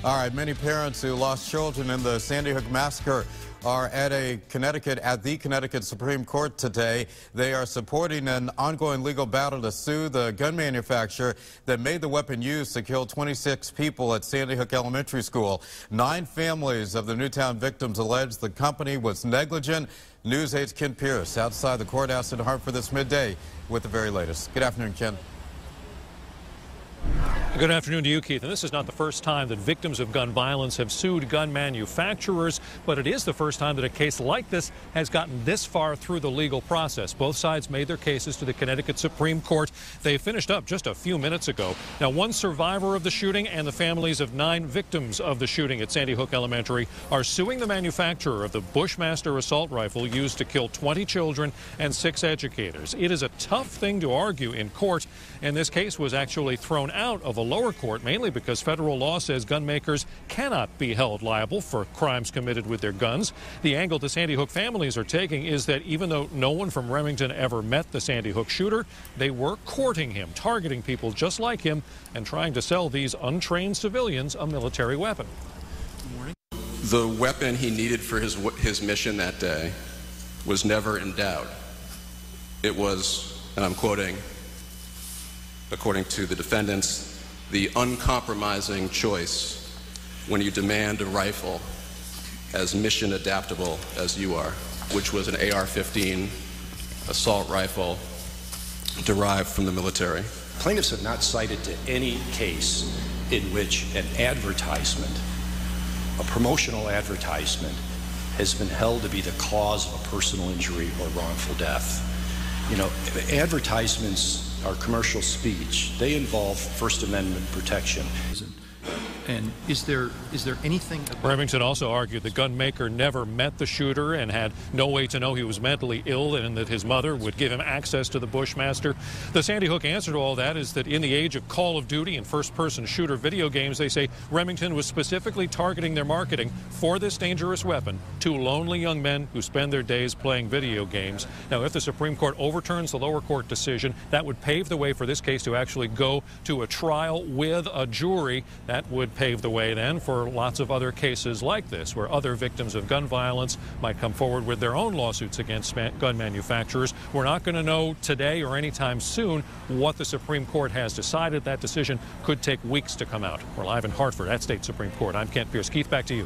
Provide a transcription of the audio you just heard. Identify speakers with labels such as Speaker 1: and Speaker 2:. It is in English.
Speaker 1: All right, many parents who lost children in the Sandy Hook massacre are at the Connecticut Supreme Court today. They are supporting an ongoing legal battle to sue the gun manufacturer that made the weapon used to kill 26 people at Sandy Hook Elementary School. 9 families of the Newtown victims allege the company was negligent. News 8's Ken Pierce outside the courthouse in Hartford this midday with the very latest. Good afternoon, Ken.
Speaker 2: Good afternoon to you, Keith. And this is not the first time that victims of gun violence have sued gun manufacturers, but it is the first time that a case like this has gotten this far through the legal process. Both sides made their cases to the Connecticut Supreme Court. They finished up just a few minutes ago. Now, one survivor of the shooting and the families of 9 victims of the shooting at Sandy Hook Elementary are suing the manufacturer of the Bushmaster assault rifle used to kill 20 children and 6 educators. It is a tough thing to argue in court, and this case was actually thrown out of a lower court, mainly because federal law says gun makers cannot be held liable for crimes committed with their guns. The angle the Sandy Hook families are taking is that even though no one from Remington ever met the Sandy Hook shooter, they were courting him, targeting people just like him, and trying to sell these untrained civilians a military weapon.
Speaker 3: The weapon he needed for his mission that day was never in doubt. It was, and I'm quoting, according to the defendants, the uncompromising choice when you demand a rifle as mission adaptable as you are, which was an AR-15 assault rifle derived from the military.
Speaker 4: Plaintiffs have not cited to any case in which an advertisement, a promotional advertisement, has been held to be the cause of a personal injury or wrongful death. You know, advertisements are commercial speech. They involve First Amendment protection.
Speaker 5: And is there anything...
Speaker 2: Remington also argued the gun maker never met the shooter and had no way to know he was mentally ill and that his mother would give him access to the Bushmaster. The Sandy Hook answer to all that is that in the age of Call of Duty and first-person shooter video games, they say Remington was specifically targeting their marketing for this dangerous weapon to lonely young men who spend their days playing video games. Now, if the Supreme Court overturns the lower court decision, that would pave the way for this case to actually go to a trial with a jury. That would pave the way then for lots of other cases like this, where other victims of gun violence might come forward with their own lawsuits against gun manufacturers. We're not going to know today or anytime soon what the Supreme Court has decided. That decision could take weeks to come out. We're live in Hartford at State Supreme Court. I'm Kent Pierce. Keith, back to you.